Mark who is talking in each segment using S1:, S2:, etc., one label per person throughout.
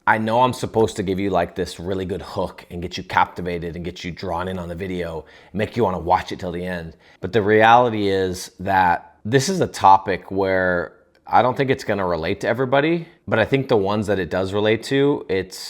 S1: I know I'm supposed to give you like this really good hook and get you captivated and get you drawn in on the video, make you want to watch it till the end. But the reality is that this is a topic where I don't think it's going to relate to everybody, but I think the ones that it does relate to,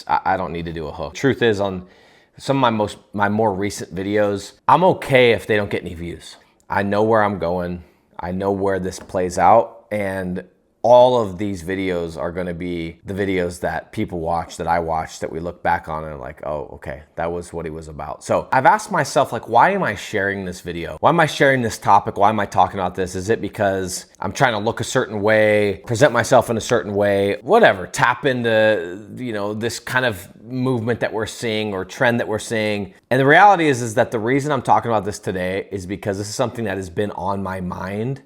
S1: I don't need to do a hook. Truth is, on some of my more recent videos, I'm okay if they don't get any views. I know where I'm going. I know where this plays out, and all of these videos are going to be the videos that people watch, that I watch, that we look back on and are like, oh, okay, that was what he was about. So I've asked myself, like, why am I sharing this video? Why am I sharing this topic? Why am I talking about this? Is it because I'm trying to look a certain way, present myself in a certain way, whatever, tap into, this kind of movement that we're seeing or trend that we're seeing? And the reality is that the reason I'm talking about this today is because this is something that has been on my mind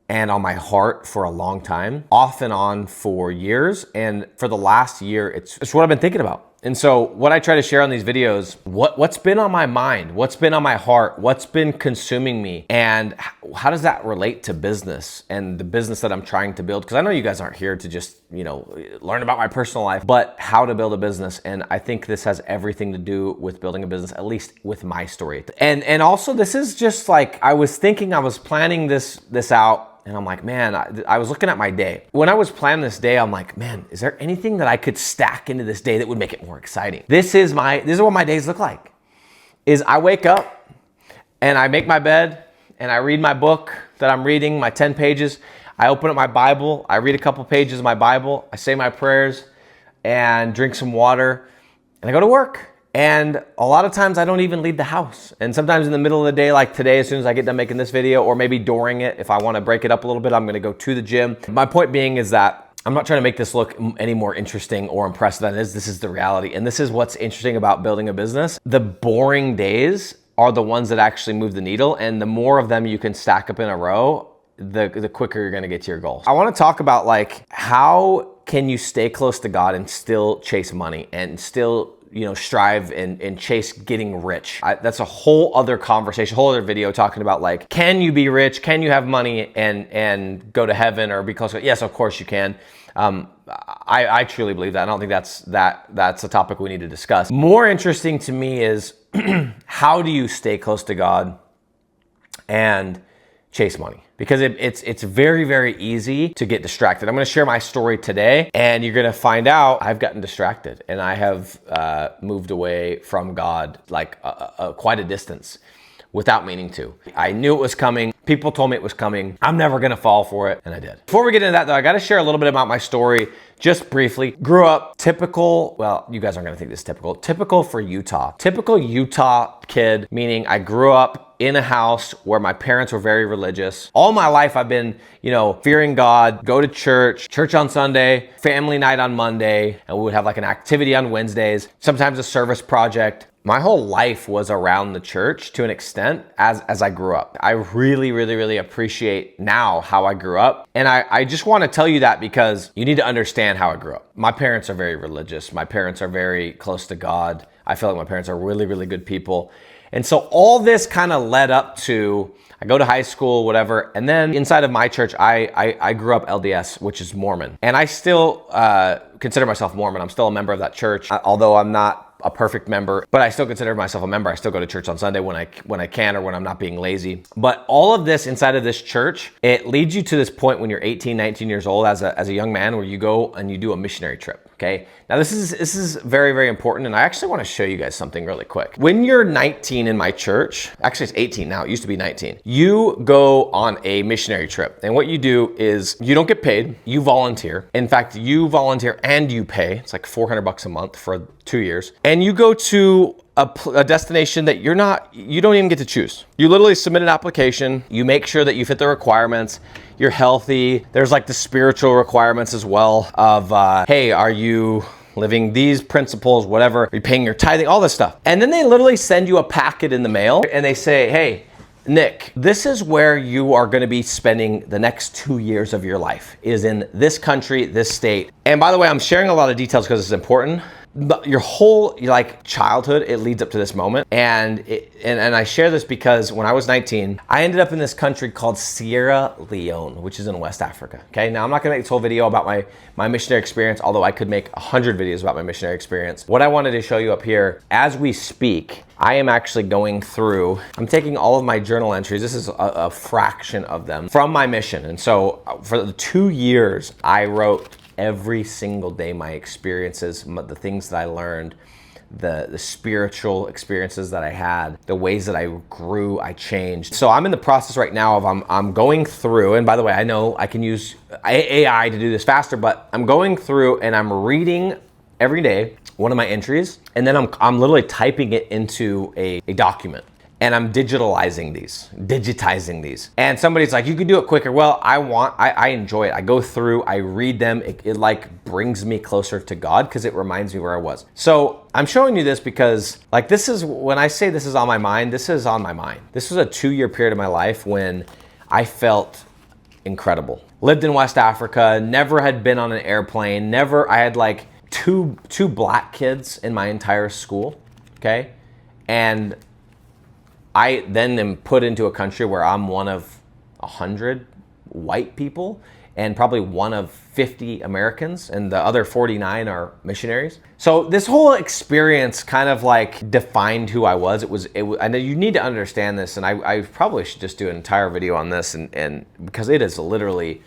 S1: and on my heart for a long time, off and on for years. And for the last year, it's what I've been thinking about. And so what I try to share on these videos, what's been on my mind, what's been on my heart, what's been consuming me, and how does that relate to business and the business that I'm trying to build? Because I know you guys aren't here to just, learn about my personal life, but how to build a business. And I think this has everything to do with building a business, at least with my story. And also, this is just like, I was planning this out. And I'm like, man, I was looking at my day. When I was planning this day, I'm like, man, is there anything that I could stack into this day that would make it more exciting? This is what my days look like. Is I wake up and I make my bed and I read my book that I'm reading, my 10 pages. I open up my Bible. I read a couple pages of my Bible. I say my prayers and drink some water, and I go to work. And a lot of times I don't even leave the house. And sometimes in the middle of the day, like today, as soon as I get done making this video, or maybe during it, if I want to break it up a little bit, I'm going to go to the gym. My point being is that I'm not trying to make this look any more interesting or impressive than it is. This is the reality. And this is what's interesting about building a business. The boring days are the ones that actually move the needle. And the more of them you can stack up in a row, the quicker you're going to get to your goal. I want to talk about like, how can you stay close to God and still chase money and still strive and chase getting rich? That's a whole other conversation, whole other video talking about like, can you be rich? Can you have money and go to heaven or be close to God? Yes, of course you can. I truly believe that. I don't think that's a topic we need to discuss. More interesting to me is how do you stay close to God and chase money? Because it's very, very easy to get distracted. I'm going to share my story today, and you're going to find out I've gotten distracted, and I have moved away from God like quite a distance without meaning to. I knew it was coming. People told me it was coming. I'm never going to fall for it, and I did. Before we get into that, though, I got to share a little bit about my story just briefly. Grew up typical, well, you guys aren't going to think this is typical for Utah. Typical Utah kid, meaning I grew up in a house where my parents were very religious. All my life I've been, fearing God, go to church on Sunday, family night on Monday, and we would have like an activity on Wednesdays, sometimes a service project. My whole life was around the church to an extent as I grew up. I really, really, really appreciate now how I grew up. And I just want to tell you that because you need to understand how I grew up. My parents are very religious. My parents are very close to God. I feel like my parents are really, really good people. And so all this kind of led up to, I go to high school, whatever. And then inside of my church, I grew up LDS, which is Mormon. And I still consider myself Mormon. I'm still a member of that church, although I'm not a perfect member, but I still consider myself a member. I still go to church on Sunday when I can or when I'm not being lazy. But all of this inside of this church, it leads you to this point when you're 18, 19 years old as a young man where you go and you do a missionary trip, okay? Now this is very, very important, and I actually want to show you guys something really quick. When you're 19 in my church, actually it's 18 now, it used to be 19, you go on a missionary trip. And what you do is you don't get paid, you volunteer. In fact, you volunteer and you pay. It's like $400 a month for 2 years. And you go to a destination that you don't even get to choose. You literally submit an application, you make sure that you fit the requirements, you're healthy. There's like the spiritual requirements as well of, hey, are you living these principles, whatever, are you paying your tithing, all this stuff. And then they literally send you a packet in the mail and they say, hey, Nick, this is where you are going to be spending the next 2 years of your life, is in this country, this state. And by the way, I'm sharing a lot of details because it's important. your whole like childhood, it leads up to this moment. And I share this because when I was 19, I ended up in this country called Sierra Leone, which is in West Africa. Okay, now I'm not gonna make this whole video about my missionary experience, although I could make 100 videos about my missionary experience. What I wanted to show you up here, as we speak, I am actually going through, I'm taking all of my journal entries. This is a fraction of them from my mission. And so for the 2 years, I wrote every single day my experiences, the things that I learned, the spiritual experiences that I had, the ways that I grew, I changed. So I'm in the process right now of I'm going through, and by the way, I know I can use AI to do this faster, but I'm going through and I'm reading every day one of my entries, and then I'm literally typing it into a document. And I'm digitizing these. And somebody's like, you can do it quicker. Well, I enjoy it. I go through, I read them. It like brings me closer to God because it reminds me where I was. So I'm showing you this because like this is, when I say this is on my mind, this is on my mind. This was a 2-year period of my life when I felt incredible. Lived in West Africa, never had been on an airplane, I had like two black kids in my entire school, okay? And I then am put into a country where I'm one of 100 white people and probably one of 50 Americans, and the other 49 are missionaries. So this whole experience kind of like defined who I was. I know you need to understand this, and I probably should just do an entire video on this, and because it has literally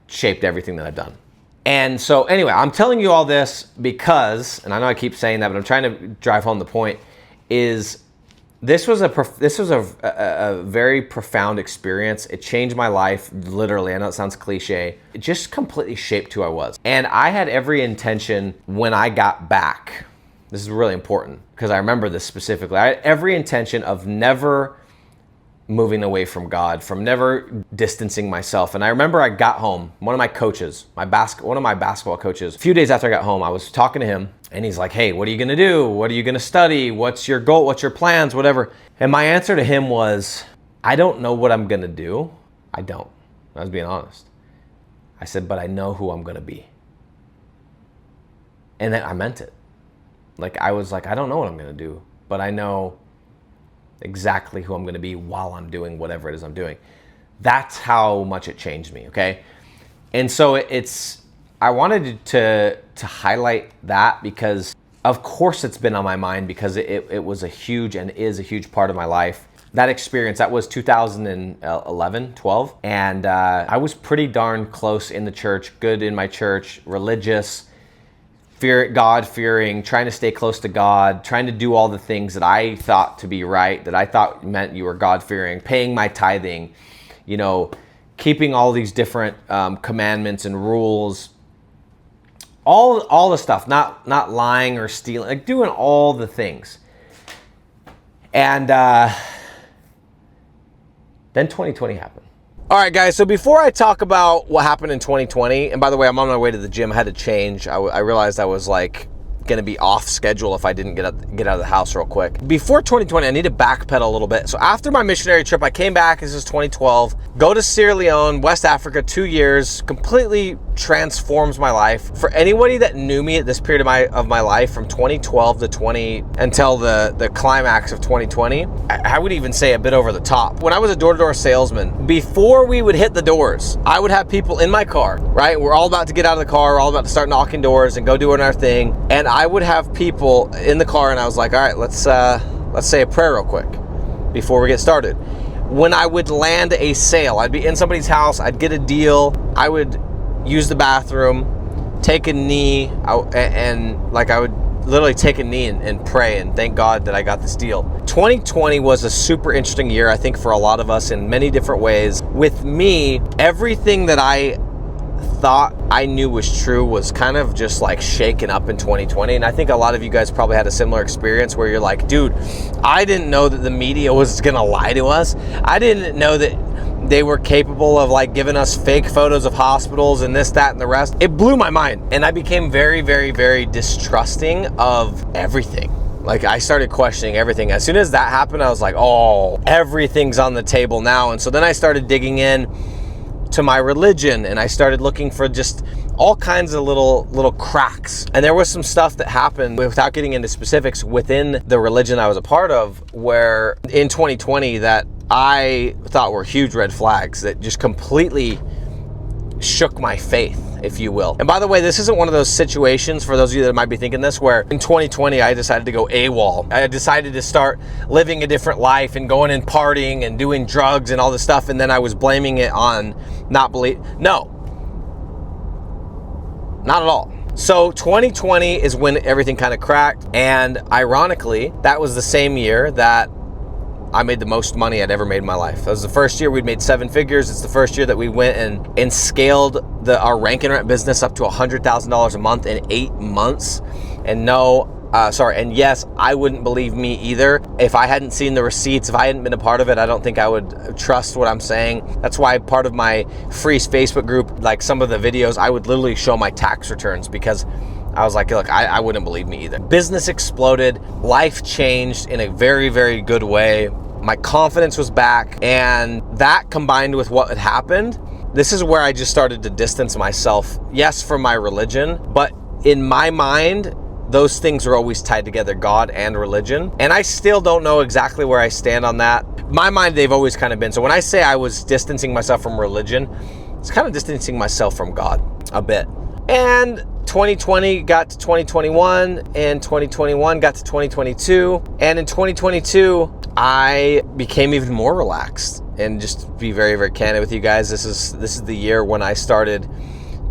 S1: shaped everything that I've done. And so anyway, I'm telling you all this because, and I know I keep saying that, but I'm trying to drive home the point, is this was a very profound experience. It changed my life, literally. I know it sounds cliche. It just completely shaped who I was. And I had every intention when I got back. This is really important because I remember this specifically. I had every intention of never moving away from God, from never distancing myself. And I remember I got home, one of my coaches, one of my basketball coaches, a few days after I got home, I was talking to him and he's like, hey, what are you gonna do? What are you gonna study? What's your goal? What's your plans? Whatever. And my answer to him was, I don't know what I'm gonna do. I don't. I was being honest. I said, but I know who I'm gonna be. And then I meant it. Like I was like, I don't know what I'm gonna do, but I know exactly who I'm gonna be while I'm doing whatever it is I'm doing. That's how much it changed me, okay? And so I wanted to highlight that because of course it's been on my mind because it was a huge and is a huge part of my life. That experience, that was 2011, 12. And I was pretty darn close in the church, good in my church, religious, God-fearing, trying to stay close to God, trying to do all the things that I thought to be right, that I thought meant you were God-fearing, paying my tithing, you know, keeping all these different commandments and rules, all the stuff, not lying or stealing, like doing all the things. And then 2020 happened. All right, guys, so before I talk about what happened in 2020, and by the way, I'm on my way to the gym. I had to change. I realized I was like gonna be off schedule if I didn't get out of the house real quick. Before 2020, I need to backpedal a little bit. So after my missionary trip, I came back, this is 2012, go to Sierra Leone, West Africa, 2 years, completely transforms my life. For anybody that knew me at this period of my life, from 2012 to until the climax of 2020, I would even say a bit over the top. When I was a door-to-door salesman, before we would hit the doors, I would have people in my car, right? We're all about to get out of the car, we're all about to start knocking doors and go doing our thing. And I would have people in the car and I was like, all right, let's say a prayer real quick before we get started. When I would land a sale, I'd be in somebody's house, I'd get a deal, I would use the bathroom, take a knee, and like I would literally take a knee and pray and thank God that I got this deal. 2020 was a super interesting year, I think, for a lot of us in many different ways. With me, everything that I thought I knew was true was kind of just like shaken up in 2020. And I think a lot of you guys probably had a similar experience where you're like, dude, I didn't know that the media was gonna lie to us. I didn't know that they were capable of like giving us fake photos of hospitals and this, that, and the rest. It blew my mind. And I became very, very, very distrusting of everything. Like I started questioning everything. As soon as that happened, I was like, oh, everything's on the table now. And so then I started digging in to my religion and I started looking for just all kinds of little cracks. And there was some stuff that happened, without getting into specifics, within the religion I was a part of, where in 2020 that I thought were huge red flags that just completely shook my faith, if you will. And by the way, this isn't one of those situations, for those of you that might be thinking this, where in 2020 I decided to go AWOL. I decided to start living a different life and going and partying and doing drugs and all this stuff, and then I was blaming it on not believe. No, not at all. So 2020 is when everything kind of cracked, and ironically, that was the same year that I made the most money I'd ever made in my life. That was the first year we'd made 7 figures. It's the first year that we went and scaled our rank and rent business up to $100,000 a month in 8 months. And and yes, I wouldn't believe me either. If I hadn't seen the receipts, if I hadn't been a part of it, I don't think I would trust what I'm saying. That's why part of my free Facebook group, like some of the videos, I would literally show my tax returns, because I was like, look, I wouldn't believe me either. Business exploded, life changed in a very, very good way. My confidence was back, and that combined with what had happened, this is where I just started to distance myself, yes, from my religion, but in my mind, those things are always tied together, God and religion. And I still don't know exactly where I stand on that. In my mind, they've always kind of been. So when I say I was distancing myself from religion, it's kind of distancing myself from God a bit. And 2020 got to 2021, and 2021 got to 2022. And in 2022, I became even more relaxed. And just to be very, very candid with you guys, this is the year when I started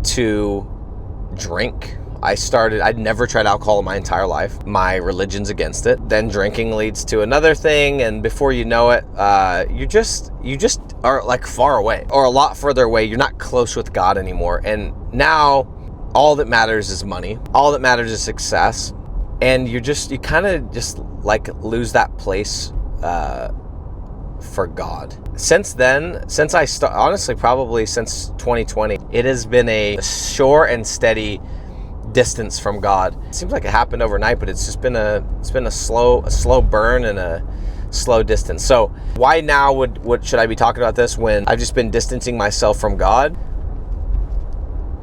S1: to drink. I'd never tried alcohol in my entire life. My religion's against it. Then drinking leads to another thing, and before you know it, you just are like far away, or a lot further away. You're not close with God anymore. And now all that matters is money. All that matters is success. And you kind of just like lose that place for God. Since then, honestly, probably since 2020, it has been a sure and steady distance from God. It seems like it happened overnight, but it's been a slow burn and a slow distance. So why now should I be talking about this when I've just been distancing myself from God?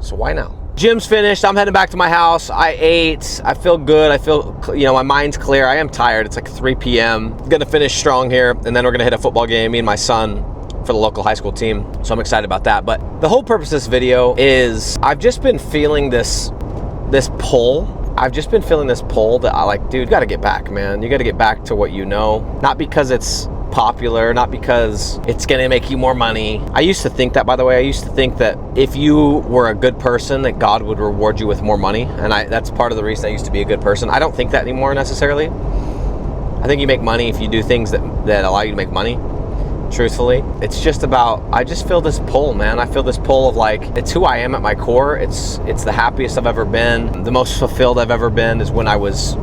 S1: So why now? Gym's finished. I'm heading back to my house. I ate. I feel good. I feel, my mind's clear. I am tired. It's like 3 p.m. Gonna finish strong here, and then we're gonna hit a football game, me and my son, for the local high school team. So I'm excited about that. But the whole purpose of this video is I've just been feeling this pull. I've just been feeling this pull that I like, dude, you gotta get back, man. You gotta get back to what you know. Not because it's popular, not because it's gonna make you more money. I used to think that, by the way. I used to think that if you were a good person, that God would reward you with more money. And that's part of the reason I used to be a good person. I don't think that anymore necessarily. I think you make money if you do things that allow you to make money. Truthfully, it's just about, I just feel this pull, man. I feel this pull of like, it's who I am at my core. It's the happiest I've ever been. The most fulfilled I've ever been is when I was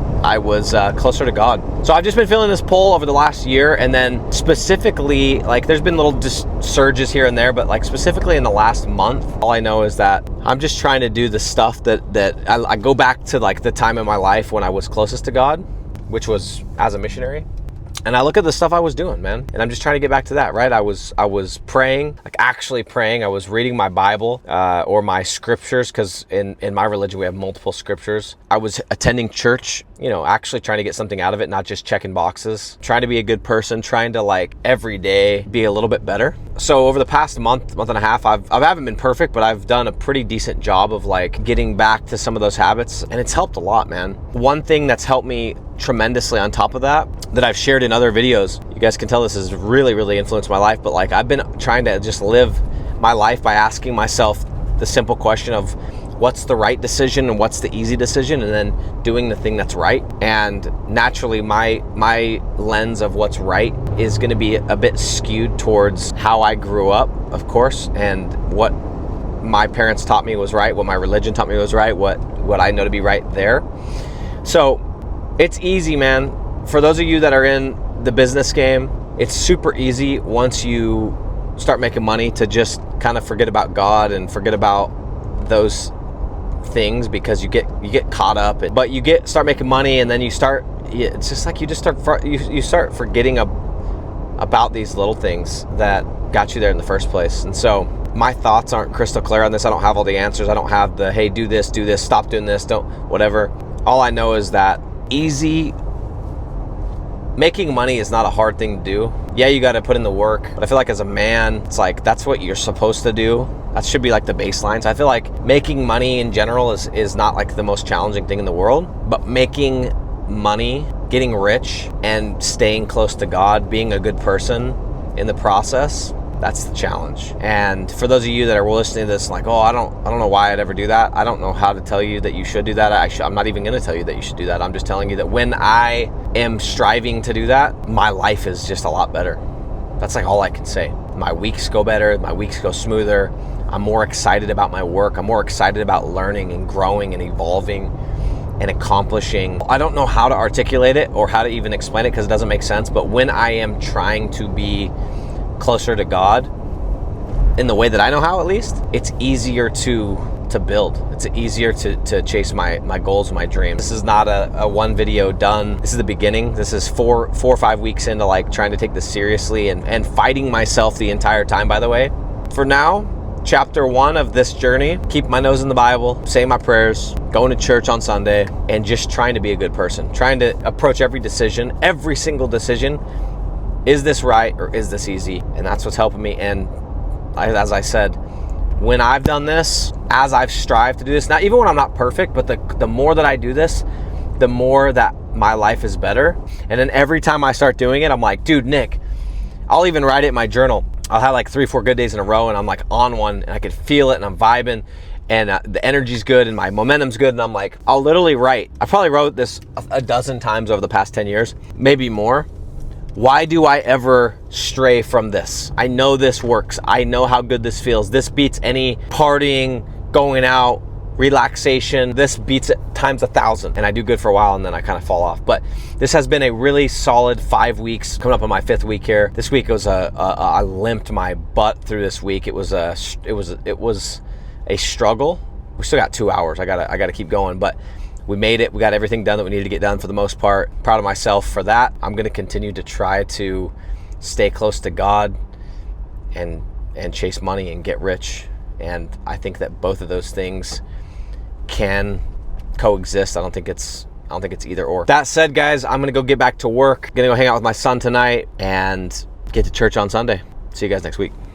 S1: closer to God. So I've just been feeling this pull over the last year, and then specifically, like, there's been little surges here and there, but like specifically in the last month, all I know is that I'm just trying to do the stuff that I go back to, like the time in my life when I was closest to God, which was as a missionary. And I look at the stuff I was doing, man, and I'm just trying to get back to that, right? I was praying, like actually praying. I was reading my Bible or my scriptures, because in my religion we have multiple scriptures. I was attending church, actually trying to get something out of it, not just checking boxes. Trying to be a good person, trying to like every day be a little bit better. So over the past month and a half, I haven't been perfect, but I've done a pretty decent job of like getting back to some of those habits, and it's helped a lot, man. One thing that's helped me tremendously on top of that I've shared in other videos, you guys can tell this has really, really influenced my life, but like I've been trying to just live my life by asking myself the simple question of what's the right decision and what's the easy decision, and then doing the thing that's right. And naturally my lens of what's right is going to be a bit skewed towards how I grew up, of course, and what my parents taught me was right, what my religion taught me was right, what I know to be right there. So it's easy, man. For those of you that are in the business game, it's super easy once you start making money to just kind of forget about God and forget about those things, because you get caught up. But you start making money, and then it's just like you start forgetting about these little things that got you there in the first place. And so my thoughts aren't crystal clear on this. I don't have all the answers. I don't have the, hey, do this, stop doing this, don't, whatever. All I know is that making money is not a hard thing to do. Yeah, you got to put in the work, but I feel like as a man, it's like, that's what you're supposed to do. That should be like the baseline. So I feel like making money in general is not like the most challenging thing in the world, but making money, getting rich, and staying close to God, being a good person in the process, that's the challenge. And for those of you that are listening to this, like, oh, I don't know why I'd ever do that. I don't know how to tell you that you should do that. I'm not even going to tell you that you should do that. I'm just telling you that when I am striving to do that, my life is just a lot better. That's like all I can say. My weeks go better. My weeks go smoother. I'm more excited about my work. I'm more excited about learning and growing and evolving and accomplishing. I don't know how to articulate it or how to even explain it because it doesn't make sense. But when I am trying to be closer to God in the way that I know how, at least, it's easier to build. It's easier to chase my goals, my dreams. This is not a one video done. This is the beginning. This is four or 5 weeks into like trying to take this seriously and fighting myself the entire time, by the way. For now, chapter 1 of this journey, keep my nose in the Bible, saying my prayers, going to church on Sunday, and just trying to be a good person. Trying to approach every decision, every single decision. Is this right or is this easy? And that's what's helping me. And as I said, when I've done this, as I've strived to do this, now even when I'm not perfect, but the more that I do this, the more that my life is better. And then every time I start doing it, I'm like, dude, Nick, I'll even write it in my journal. I'll have like 3 or 4 good days in a row and I'm like on one and I can feel it and I'm vibing and the energy's good and my momentum's good. And I'm like, I'll literally write. I probably wrote this a dozen times over the past 10 years, maybe more. Why do I ever stray from this? I know this works. I know how good this feels. This beats any partying, going out, relaxation. This beats it times 1,000. And I do good for a while and then I kind of fall off. But this has been a really solid 5 weeks, coming up on my 5th week here. This week was I limped my butt through this week. It was a struggle. We still got 2 hours. I gotta keep going, but we made it. We got everything done that we needed to get done for the most part. Proud of myself for that. I'm going to continue to try to stay close to God and chase money and get rich. And I think that both of those things can coexist. I don't think it's either or. That said, guys, I'm going to go get back to work. Going to go hang out with my son tonight and get to church on Sunday. See you guys next week.